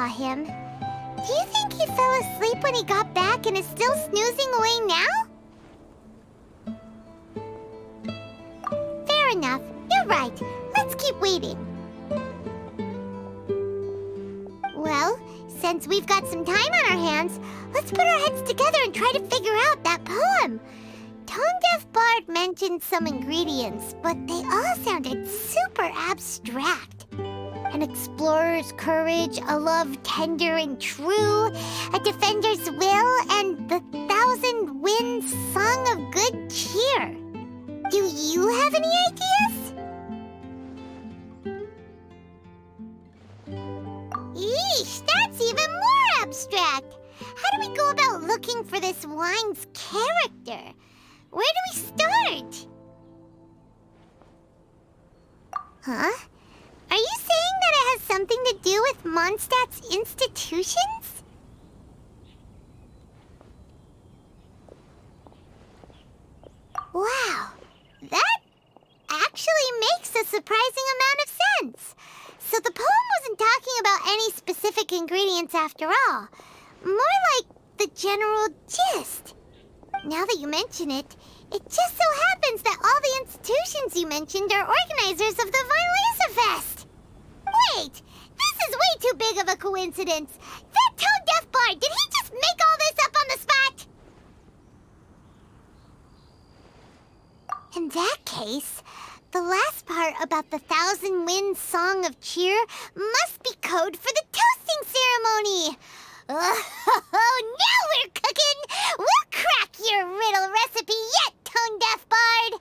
saw him. Do you think he fell asleep when he got back and is still snoozing away now? Fair enough. You're right. Let's keep waiting. Well, since we've got some time on our hands, let's put our heads together and try to figure out that poem. Tone-deaf Bard mentioned some ingredients, but they all sounded super abstract. An explorer's courage, a love tender and true, a defender's will, and the thousand winds song of good cheer. Do you have any ideas? Eesh, that's even more abstract. How do we go about looking for this wine's character? Where do we start? Huh? Are you saying that it has something to do with Mondstadt's institutions? Wow, that actually makes a surprising amount of sense. So the poem wasn't talking about any specific ingredients after all. More like the general gist. Now that you mention it, it just so happens that all the institutions you mentioned are organizers of the weinlesefest. Wait, this is way too big of a coincidence. That tone-deaf bard, did he just make all this up on the spot? In that case, the last part about the thousand winds song of cheer must be code for the toasting ceremony. Oh, now we're cooking! We'll crack your riddle recipe yet, tone-deaf bard!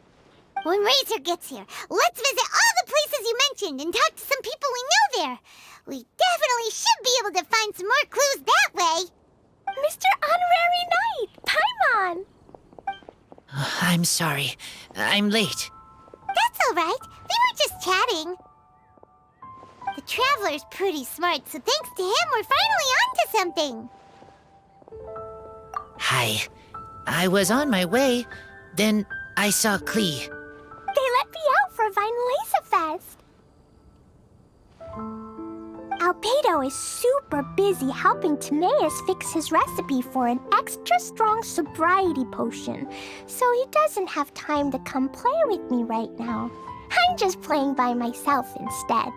When Razor gets here, let's visit all the places you mentioned and talk to some people we know there. We definitely should be able to find some more clues that way. Mr. Honorary Knight, Paimon! I'm sorry. I'm late. That's all right. We were just chatting. The Traveler's pretty smart, so thanks to him, we're finally onto something. Hi. I was on my way, then I saw Klee. They let me out for weinlesefest. Albedo is super busy helping Timaeus fix his recipe for an extra strong sobriety potion, so he doesn't have time to come play with me right now. I'm just playing by myself instead.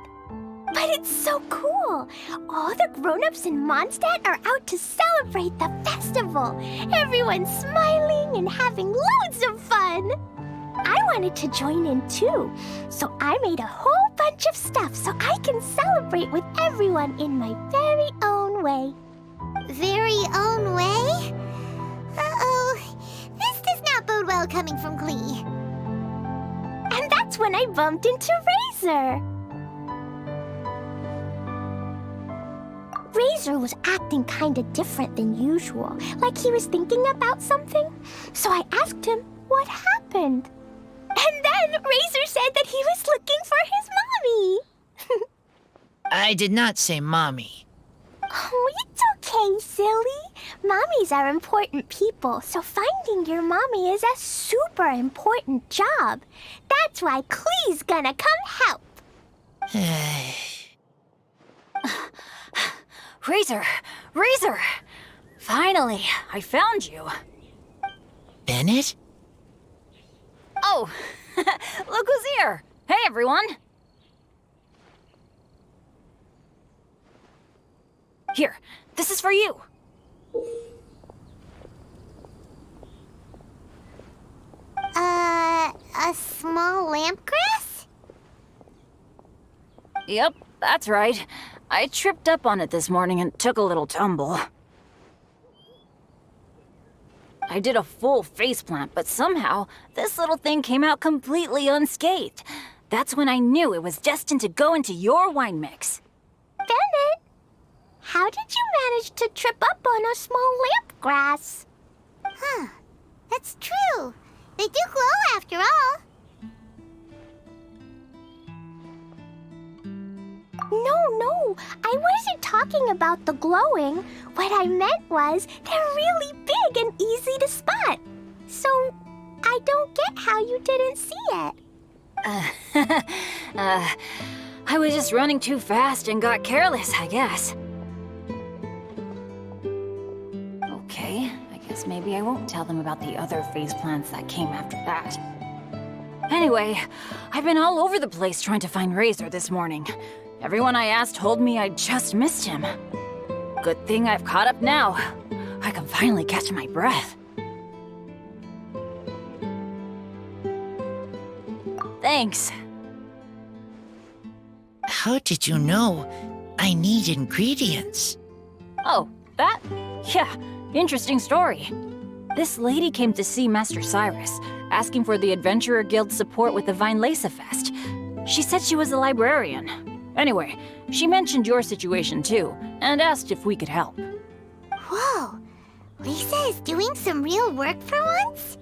But it's so cool! All the grown-ups in Mondstadt are out to celebrate the festival. Everyone's smiling and having loads of fun. I wanted to join in too, so I made a whole bunch of stuff so I can celebrate with everyone in my very own way. Very own way? Uh-oh. This does not bode well coming from Klee. And that's when I bumped into Razor. Razor was acting kinda different than usual, like he was thinking about something. So I asked him what happened. And then Razor said that he was looking for his mommy. I did not say mommy. Oh, it's okay, silly. Mommies are important people, so finding your mommy is a super important job. That's why Klee's gonna come help. Razor! Razor! Finally, I found you. Bennett? Oh, look who's here! Hey, everyone! Here, this is for you. A small lampgrass? Yep, that's right. I tripped up on it this morning and took a little tumble. I did a full faceplant, but somehow this little thing came out completely unscathed. That's when I knew it was destined to go into your wine mix. Bennett, how did you manage to trip up on a small lamp grass? Huh. That's true. They do glow after all. No, I wasn't talking about the glowing. What I meant was they're really big and easy to spot. So I don't get how you didn't see it. I was just running too fast and got careless, I guess. maybe I won't tell them about the other phase plants that came after that. Anyway, I've been all over the place trying to find Razor this morning. Everyone I asked told me I just missed him. Good thing I've caught up now. I can finally catch my breath. Thanks. How did you know I need ingredients? Oh, that? Yeah, interesting story. This lady came to see Master Cyrus, asking for the Adventurer Guild's support with the weinlesefest. She said she was a librarian. Anyway, she mentioned your situation too, and asked if we could help. Whoa, Lisa is doing some real work for once?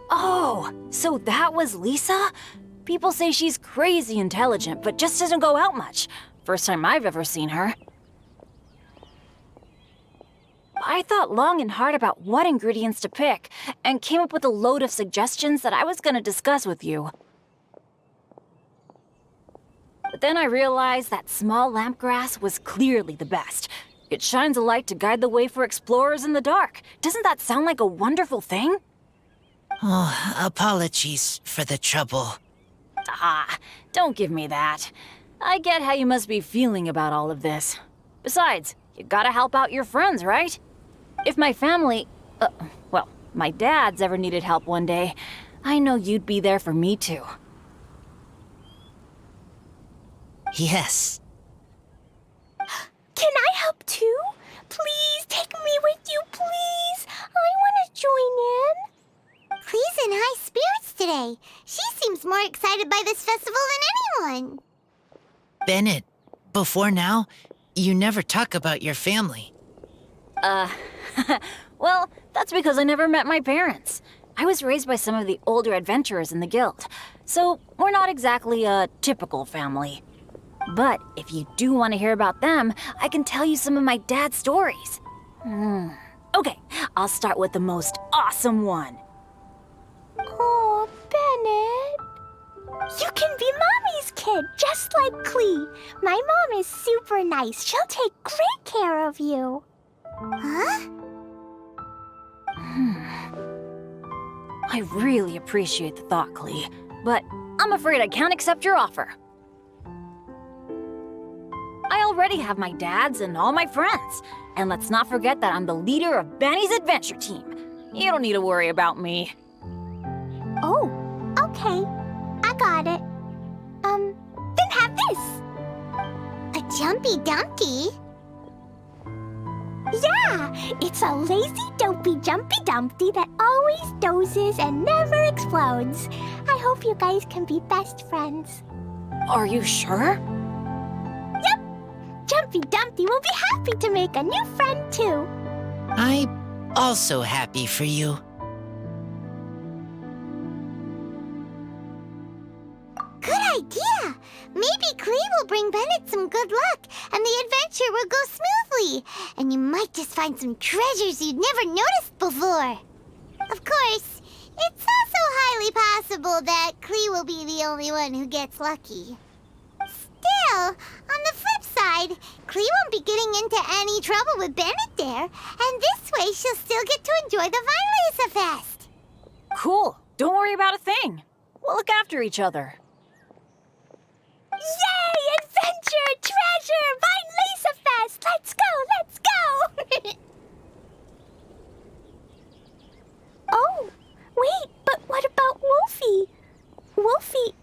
Oh, so that was Lisa? People say she's crazy intelligent, but just doesn't go out much. First time I've ever seen her. I thought long and hard about what ingredients to pick, and came up with a load of suggestions that I was gonna discuss with you. But then I realized that small lampgrass was clearly the best. It shines a light to guide the way for explorers in the dark. Doesn't that sound like a wonderful thing? Oh, apologies for the trouble. Ah, don't give me that. I get how you must be feeling about all of this. Besides, you gotta help out your friends, right? If my family, well, my dad's ever needed help one day, I know you'd be there for me too. Yes. Can I help too? Please take me with you, please. I want to join in. Clee's in high spirits today. She seems more excited by this festival than anyone. Bennett, before now, you never talk about your family. Well, that's because I never met my parents. I was raised by some of the older adventurers in the guild, so we're not exactly a typical family. But if you do want to hear about them, I can tell you some of my dad's stories. Okay, I'll start with the most awesome one. Oh, Bennett. You can be Mommy's kid, just like Clee. My mom is super nice. She'll take great care of you. Huh? I really appreciate the thought, Clee, but I'm afraid I can't accept your offer. I already have my dad's and all my friends. And let's not forget that I'm the leader of Benny's adventure team. You don't need to worry about me. Oh, okay. I got it. Then have this. A jumpy dumpty? Yeah, it's a lazy, dopey, jumpy dumpty that always dozes and never explodes. I hope you guys can be best friends. Are you sure? Yep. Jumpy Dumpty will be happy to make a new friend too. I'm also happy for you. Good idea! Maybe Clee will bring Bennett some good luck, and the adventure will go smoothly. And you might just find some treasures you'd never noticed before. Of course, it's also highly possible that Clee will be the only one who gets lucky. Still, on the flip side, Clee won't be getting into any trouble with Bennett there, and this way she'll still get to enjoy the weinlesefest. Cool. Don't worry about a thing. We'll look after each other. Yay! Adventure! Treasure! weinlesefest! Let's go! Let's go! Oh, wait, but what about Wolfie? Wolfie,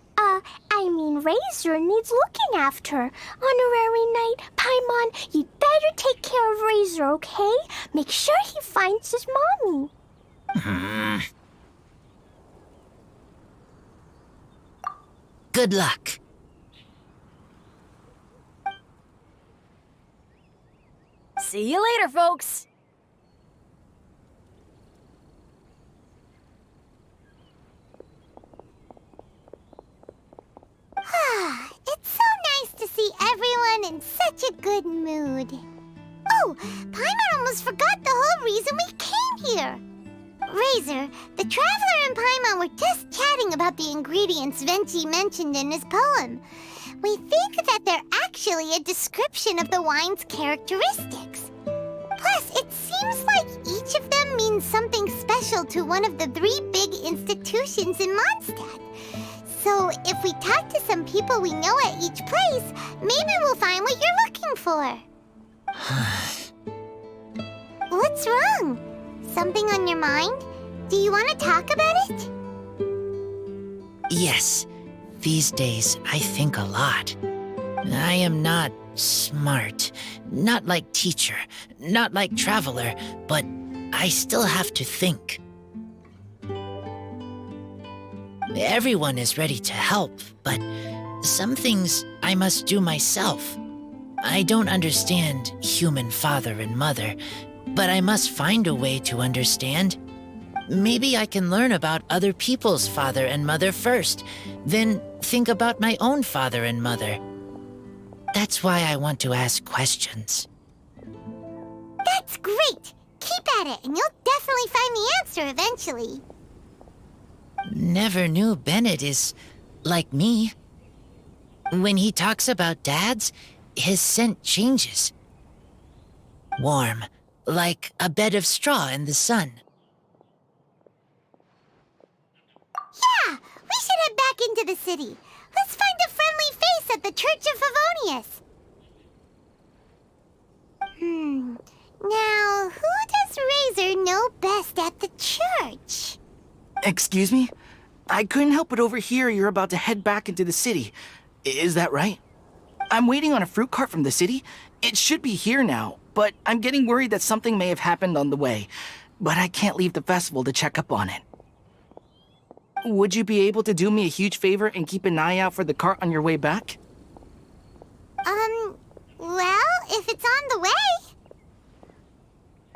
Razor needs looking after. Honorary Knight, Paimon, you'd better take care of Razor, okay? Make sure he finds his mommy. Good luck. See you later, folks. It's so nice to see everyone in such a good mood. Oh, Paimon almost forgot the whole reason we came here. Razor, the Traveler and Paimon were just chatting about the ingredients Venti mentioned in his poem. We think that they're actually a description of the wine's characteristics. Plus, it seems like each of them means something special to one of the 3 big institutions in Mondstadt. So if we talk to some people we know at each place, maybe we'll find what you're looking for. What's wrong? Something on your mind? Do you want to talk about it? Yes, these days I think a lot. I am not smart, not like teacher, not like traveler, but I still have to think. Everyone is ready to help, but some things I must do myself. I don't understand human father and mother, but I must find a way to understand. Maybe I can learn about other people's father and mother first, then think about my own father and mother. That's why I want to ask questions. That's great! Keep at it, and you'll definitely find the answer eventually. Never knew Bennett is like me. When he talks about dads, his scent changes. Warm, like a bed of straw in the sun. Yeah, we should head back into the city. Let's find a friendly face at the Church of Favonius. Now, who does Razor know best at the church? Excuse me? I couldn't help but overhear you're about to head back into the city. Is that right? I'm waiting on a fruit cart from the city. It should be here now, but I'm getting worried that something may have happened on the way. But I can't leave the festival to check up on it. Would you be able to do me a huge favor and keep an eye out for the cart on your way back? Well, if it's on the way.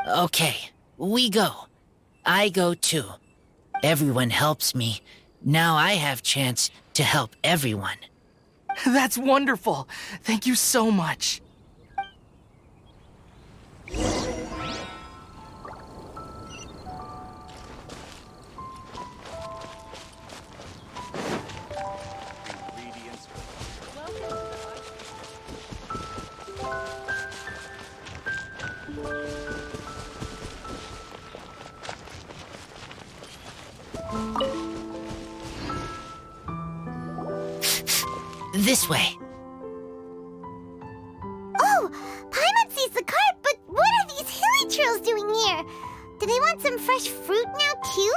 Okay, we go. I go too. Everyone helps me. Now I have chance to help everyone. That's wonderful. Thank you so much. This way. Oh, Paimon sees the cart, but what are these hilly trails doing here? Do they want some fresh fruit now, too?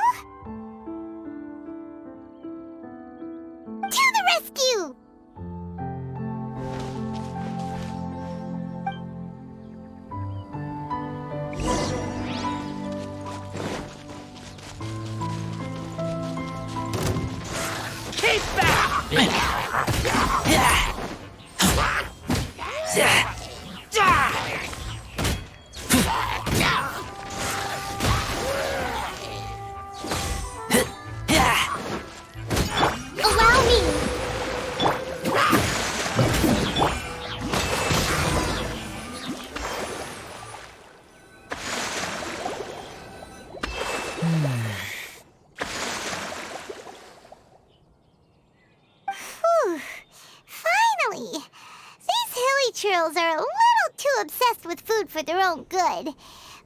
To the rescue! Keep back! Allow me! Whew. Finally! These hilly trails are a little too obsessed with food for their own good.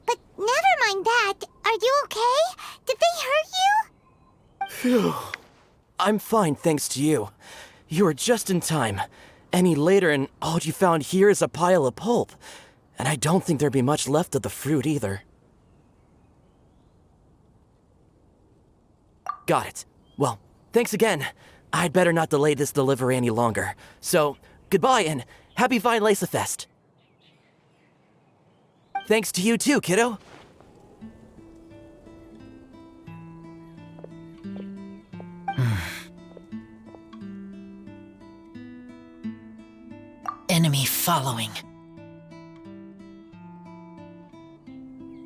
But never mind that. Are you okay? Did they hurt you? Phew. I'm fine, thanks to you. You were just in time. Any later and all you found here is a pile of pulp. And I don't think there'd be much left of the fruit either. Got it. Well, thanks again. I'd better not delay this delivery any longer. So, goodbye and happy weinlesefest. Thanks to you too, kiddo. Enemy following.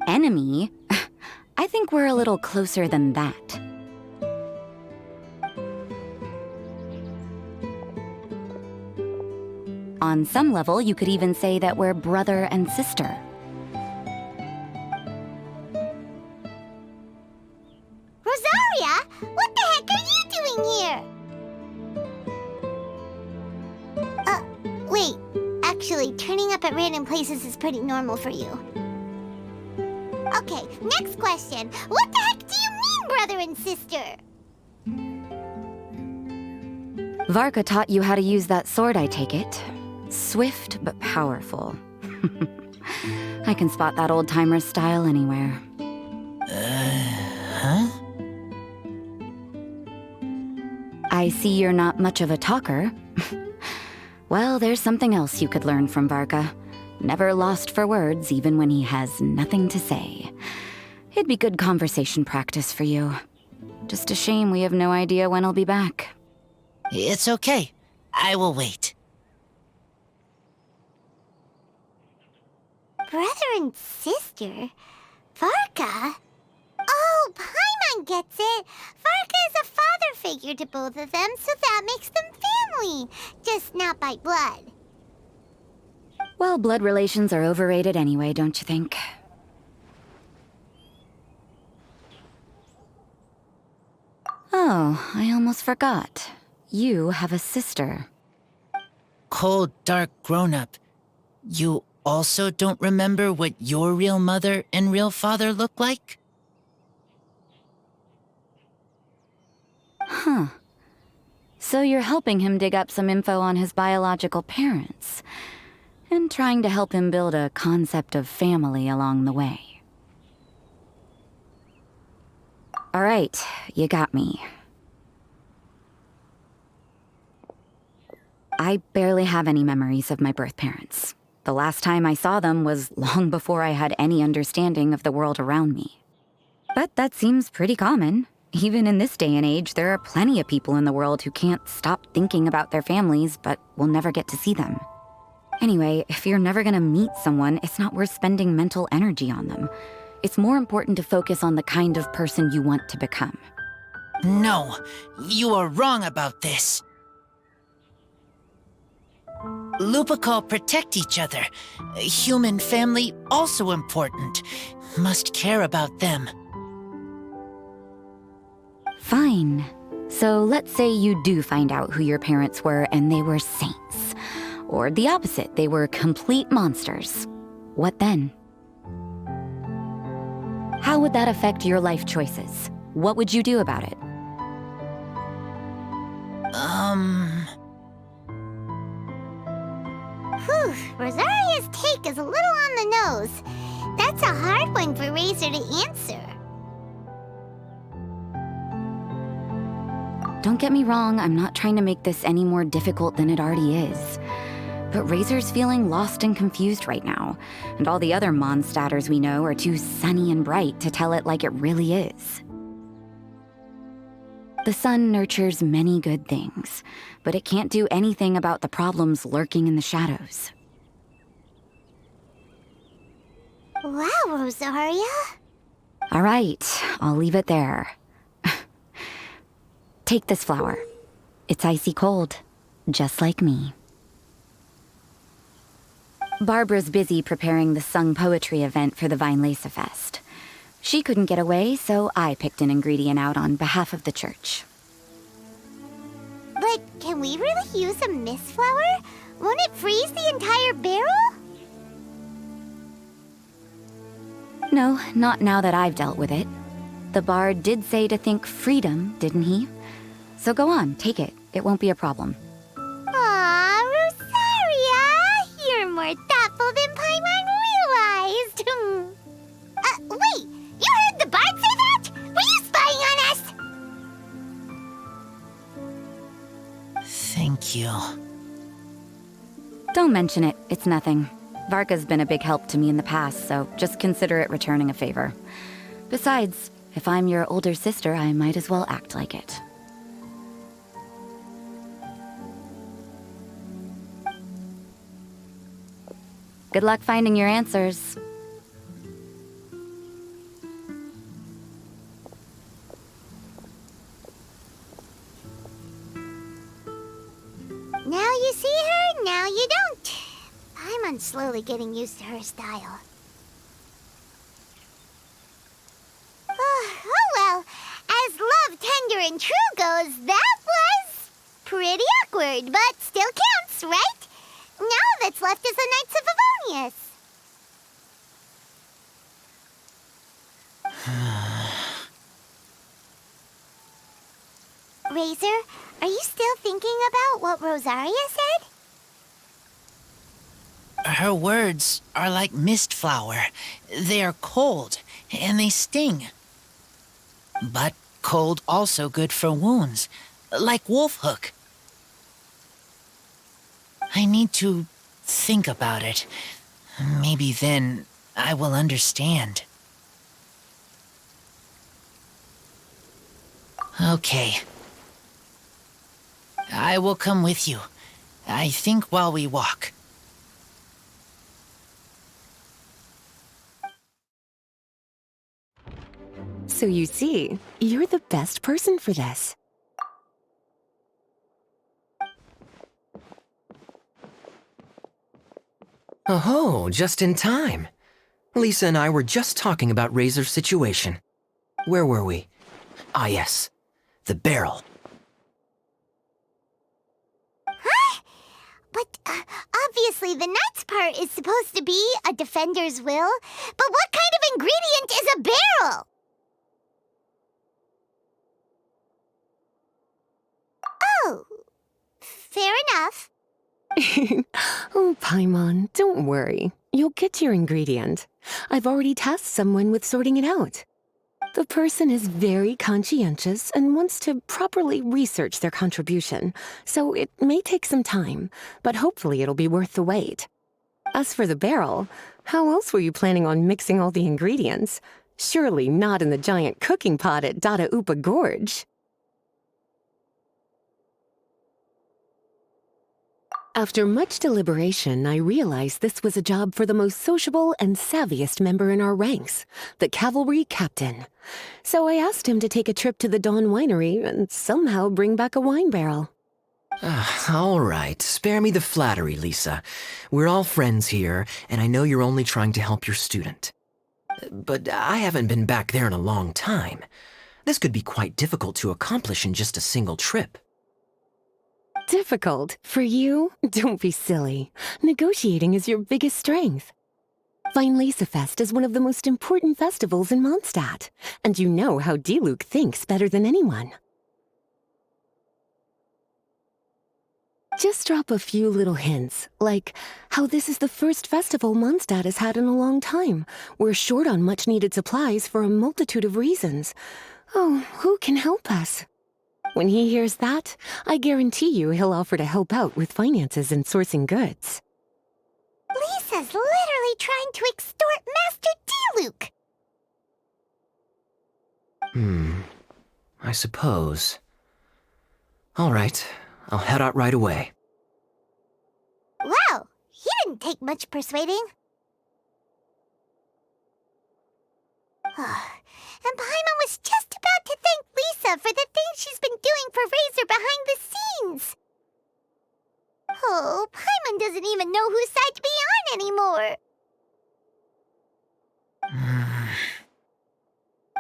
Enemy? I think we're a little closer than that. On some level, you could even say that we're brother and sister. Rosaria, what the heck are you doing here? Wait. Actually, turning up at random places is pretty normal for you. Okay, next question. What the heck do you mean, brother and sister? Varka taught you how to use that sword, I take it. Swift but powerful. I can spot that old-timer's style anywhere. Huh? I see you're not much of a talker. Well, there's something else you could learn from Varka. Never lost for words, even when he has nothing to say. It'd be good conversation practice for you. Just a shame we have no idea when he'll be back. It's okay. I will wait. Brother and sister? Varka? Oh, Paimon gets it. Varka is a father figure to both of them, so that makes them family. Just not by blood. Well, blood relations are overrated anyway, don't you think? Oh, I almost forgot. You have a sister. Cold, dark grown-up. You also don't remember what your real mother and real father look like? Huh. So you're helping him dig up some info on his biological parents, and trying to help him build a concept of family along the way. All right, you got me. I barely have any memories of my birth parents. The last time I saw them was long before I had any understanding of the world around me. But that seems pretty common. Even in this day and age, there are plenty of people in the world who can't stop thinking about their families, but will never get to see them. Anyway, if you're never gonna meet someone, it's not worth spending mental energy on them. It's more important to focus on the kind of person you want to become. No, you are wrong about this. Lupical protect each other. Human family also important. Must care about them. Fine. So let's say you do find out who your parents were and they were saints. Or the opposite, they were complete monsters. What then? How would that affect your life choices? What would you do about it? Whew, Rosaria's take is a little on the nose. That's a hard one for Razor to answer. Don't get me wrong, I'm not trying to make this any more difficult than it already is. But Razor's feeling lost and confused right now, and all the other mondstatters we know are too sunny and bright to tell it like it really is. The sun nurtures many good things, but it can't do anything about the problems lurking in the shadows. Wow, Rosaria. All right, I'll leave it there. Take this flower. It's icy cold, just like me. Barbara's busy preparing the sung poetry event for the weinlesefest. She couldn't get away, so I picked an ingredient out on behalf of the church. But can we really use a mist flower? Won't it freeze the entire barrel? No, not now that I've dealt with it. The bard did say to think freedom, didn't he? So go on, take it. It won't be a problem. Aw, Rosaria! You're more thoughtful than Paimon realized. Wait! You heard the bard say that? Were you spying on us? Thank you. Don't mention it. It's nothing. Varka's been a big help to me in the past, so just consider it returning a favor. Besides, if I'm your older sister, I might as well act like it. Good luck finding your answers. Now you see her, now you don't. Paimon's slowly getting used to her style. Oh well, as love, tender, and true goes, that was pretty awkward, but still counts, right? Now that's left is the Knights of Favonius. Razor, are you still thinking about what Rosaria said? Her words are like mist flower. They are cold, and they sting. But cold also good for wounds, like Wolfhook. I need to think about it. Maybe then I will understand. Okay. I will come with you. I think while we walk. So you see, you're the best person for this. Oh, just in time. Lisa and I were just talking about Razor's situation. Where were we? Ah, yes. The barrel. Huh? But obviously the nuts part is supposed to be a defender's will. But what kind of ingredient is a barrel? Oh, fair enough. Oh, Paimon, don't worry. You'll get your ingredient. I've already tasked someone with sorting it out. The person is very conscientious and wants to properly research their contribution, so it may take some time, but hopefully it'll be worth the wait. As for the barrel, how else were you planning on mixing all the ingredients? Surely not in the giant cooking pot at Dada Upa Gorge. After much deliberation, I realized this was a job for the most sociable and savviest member in our ranks, the cavalry captain. So I asked him to take a trip to the Dawn Winery and somehow bring back a wine barrel. All right, spare me the flattery, Lisa. We're all friends here, and I know you're only trying to help your student. But I haven't been back there in a long time. This could be quite difficult to accomplish in just a single trip. Difficult? For you? Don't be silly. Negotiating is your biggest strength. Weinlesefest is one of the most important festivals in Mondstadt, and you know how Diluc thinks better than anyone. Just drop a few little hints, like how this is the first festival Mondstadt has had in a long time. We're short on much-needed supplies for a multitude of reasons. Oh, who can help us? When he hears that, I guarantee you he'll offer to help out with finances and sourcing goods. Lisa's literally trying to extort Master Diluc. I suppose. All right, I'll head out right away. Wow, he didn't take much persuading. And Paimon was just about to thank Lisa for the things she's been doing for Razor behind the scenes. Oh, Paimon doesn't even know whose side to be on anymore.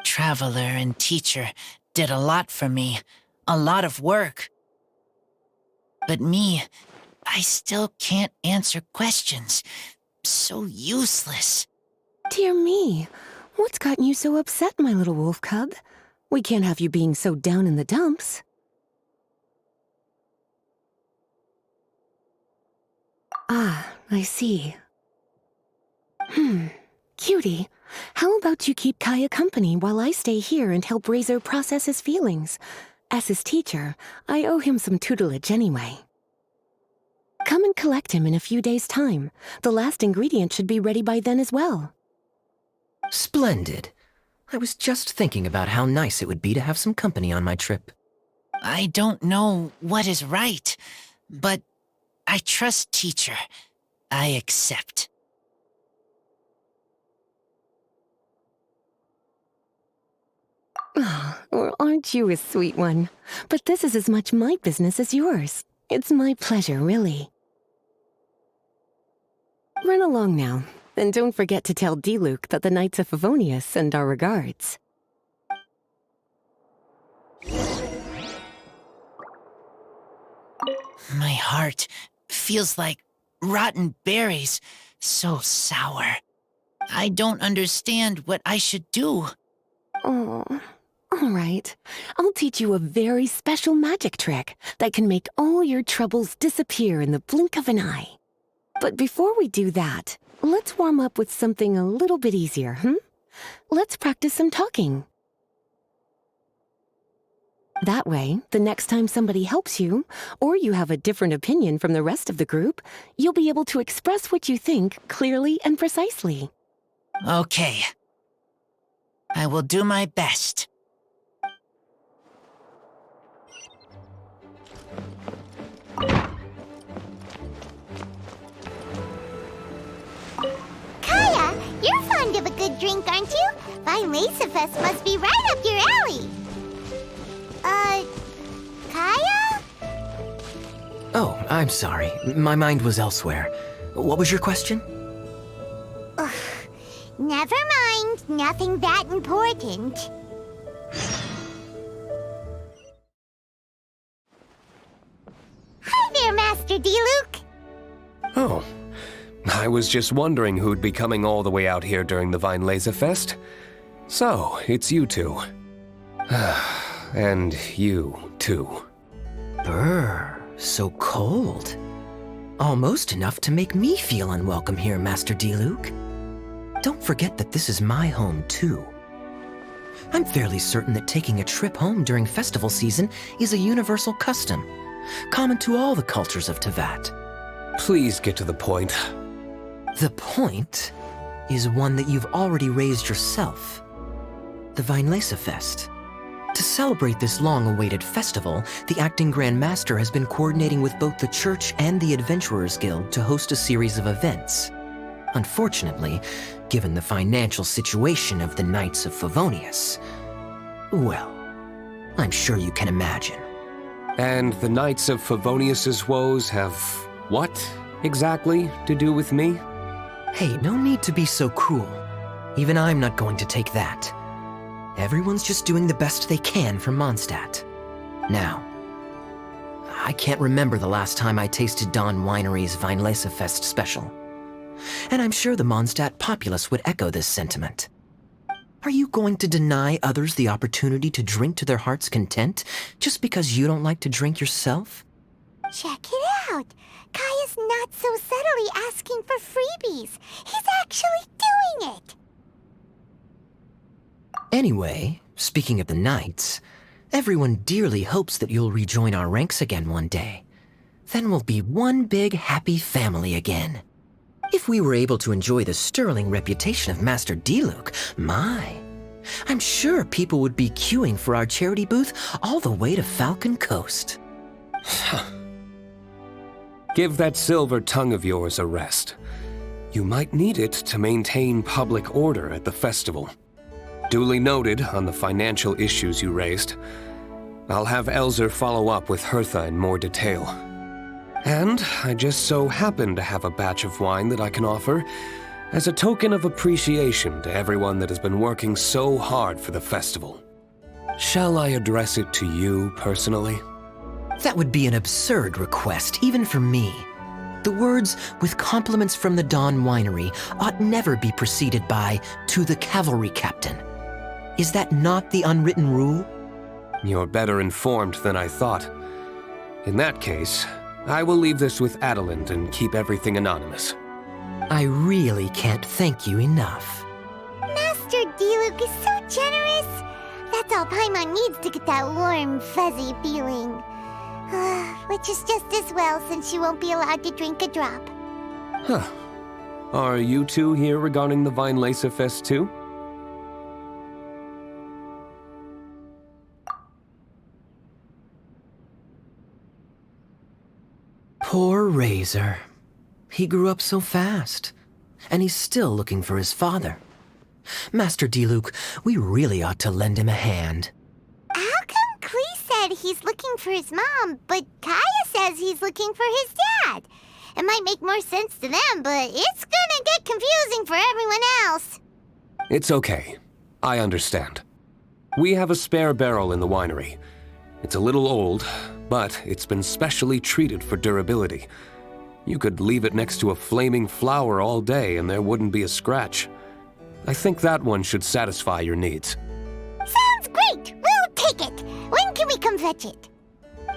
Traveler and teacher did a lot for me, a lot of work. But me, I still can't answer questions. So useless. Dear me, what's gotten you so upset, my little wolf cub? We can't have you being so down in the dumps. Ah, I see. Cutie, how about you keep Kaya company while I stay here and help Razor process his feelings? As his teacher, I owe him some tutelage anyway. Come and collect him in a few days' time. The last ingredient should be ready by then as well. Splendid. I was just thinking about how nice it would be to have some company on my trip. I don't know what is right, but I trust teacher. I accept. Well, aren't you a sweet one? But this is as much my business as yours. It's my pleasure, really. Run along now, and don't forget to tell Diluc that the Knights of Favonius send our regards. My heart feels like rotten berries, so sour. I don't understand what I should do. Oh, All right, I'll teach you a very special magic trick that can make all your troubles disappear in the blink of an eye. But before we do that, let's warm up with something a little bit easier, Let's practice some talking. That way, the next time somebody helps you, or you have a different opinion from the rest of the group, you'll be able to express what you think clearly and precisely. Okay. I will do my best. Kaya, you're fond of a good drink, aren't you? Weinlesefest must be right up your alley. Kaya? Oh, I'm sorry. My mind was elsewhere. What was your question? Ugh, never mind. Nothing that important. Hi there, Master D-Luke. Oh, I was just wondering who'd be coming all the way out here during the weinlesefest. So, it's you two. And you, too. Brr, so cold. Almost enough to make me feel unwelcome here, Master D-Luke. Don't forget that this is my home, too. I'm fairly certain that taking a trip home during festival season is a universal custom, common to all the cultures of Teyvat. Please get to the point. The point is one that you've already raised yourself. The weinlesefest. To celebrate this long-awaited festival, the Acting Grand Master has been coordinating with both the Church and the Adventurers Guild to host a series of events. Unfortunately, given the financial situation of the Knights of Favonius, well, I'm sure you can imagine. And the Knights of Favonius's woes have what, exactly, to do with me? Hey, no need to be so cruel. Even I'm not going to take that. Everyone's just doing the best they can for Mondstadt. Now, I can't remember the last time I tasted Dawn Winery's Weinlesefest special. And I'm sure the Mondstadt populace would echo this sentiment. Are you going to deny others the opportunity to drink to their heart's content just because you don't like to drink yourself? Check it out. Kaya's not so subtly asking for freebies. He's actually doing it. Anyway, speaking of the Knights, everyone dearly hopes that you'll rejoin our ranks again one day. Then we'll be one big happy family again. If we were able to enjoy the sterling reputation of Master D-Luke, I'm sure people would be queuing for our charity booth all the way to Falcon Coast. Give that silver tongue of yours a rest. You might need it to maintain public order at the festival. Duly noted on the financial issues you raised. I'll have Elzer follow up with Hertha in more detail. And I just so happen to have a batch of wine that I can offer as a token of appreciation to everyone that has been working so hard for the festival. Shall I address it to you personally? That would be an absurd request, even for me. The words, with compliments from the Dawn Winery, ought never be preceded by, to the cavalry captain. Is that not the unwritten rule? You're better informed than I thought. In that case, I will leave this with Adeline and keep everything anonymous. I really can't thank you enough. Master D-Luke is so generous. That's all Paimon needs to get that warm, fuzzy feeling. Which is just as well since she won't be allowed to drink a drop. Huh. Are you two here regarding the Weinlesefest too? Poor Razor. He grew up so fast, and he's still looking for his father. Master D-Luke, we really ought to lend him a hand. How come Klee said he's looking for his mom, but Kaya says he's looking for his dad? It might make more sense to them, but it's gonna get confusing for everyone else. It's okay. I understand. We have a spare barrel in the winery. It's a little old, but it's been specially treated for durability. You could leave it next to a flaming flower all day and there wouldn't be a scratch. I think that one should satisfy your needs. Sounds great! We'll take it. When can we come fetch it?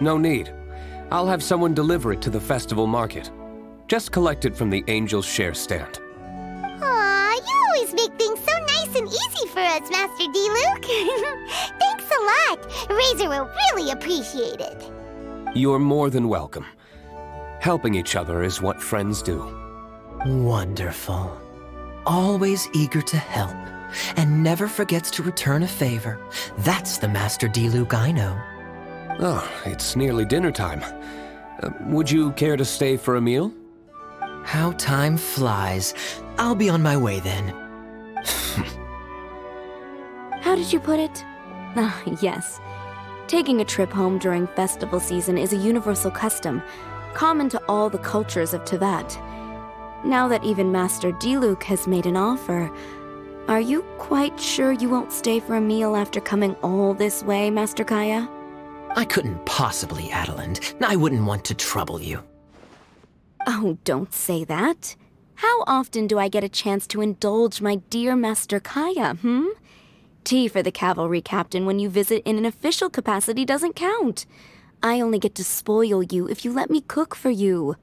No need. I'll have someone deliver it to the festival market. Just collect it from the Angel's Share stand. Aw, you always make things so nice and easy for us, Master D-Luke. Thanks a lot. Razor will really appreciate it. You're more than welcome. Helping each other is what friends do. Wonderful. Always eager to help, and never forgets to return a favor. That's the Master D-Luke I know. Oh, it's nearly dinner time. Would you care to stay for a meal? How time flies. I'll be on my way then. How did you put it? Ah, yes. Taking a trip home during festival season is a universal custom, common to all the cultures of Teyvat. Now that even Master D-Luke has made an offer, are you quite sure you won't stay for a meal after coming all this way, Master Kaya? I couldn't possibly, Adelind. I wouldn't want to trouble you. Oh, don't say that. How often do I get a chance to indulge my dear Master Kaya, Tea for the cavalry captain when you visit in an official capacity doesn't count. I only get to spoil you if you let me cook for you.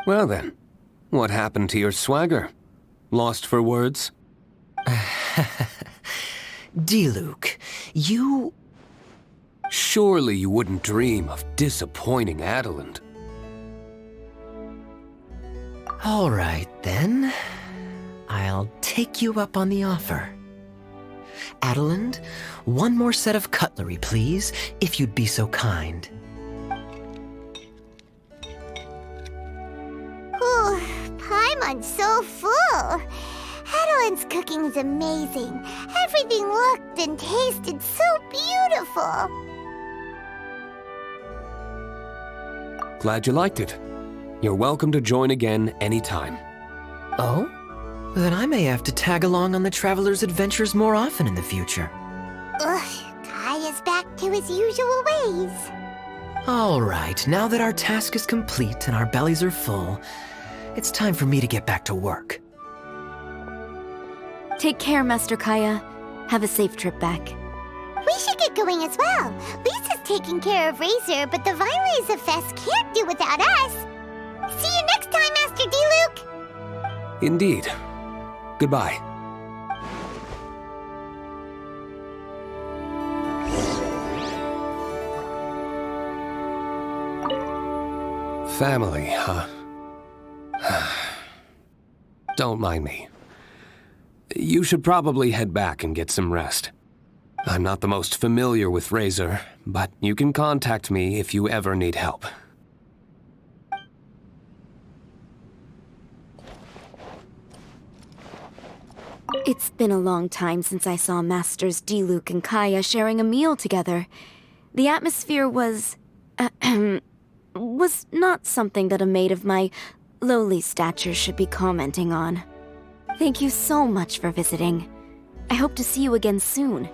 Well then, what happened to your swagger? Lost for words? D-Luke, you... Surely you wouldn't dream of disappointing Adelind. All right, then. I'll take you up on the offer. Adelind, one more set of cutlery, please, if you'd be so kind. Ooh, Paimon's so full. Adelind's cooking is amazing. Everything looked and tasted so beautiful. Glad you liked it. You're welcome to join again anytime. Oh? Then I may have to tag along on the Traveler's Adventures more often in the future. Ugh, Kaya's back to his usual ways. All right, now that our task is complete and our bellies are full, it's time for me to get back to work. Take care, Master Kaya. Have a safe trip back. We should get going as well. Lisa's taking care of Razor, but the weinlesefest can't do without us. See you next time, Master D-Luke. Indeed. Goodbye. Family, huh? Don't mind me. You should probably head back and get some rest. I'm not the most familiar with Razor, but you can contact me if you ever need help. It's been a long time since I saw Masters D-Luke and Kaya sharing a meal together. The atmosphere was not something that a maid of my lowly stature should be commenting on. Thank you so much for visiting. I hope to see you again soon.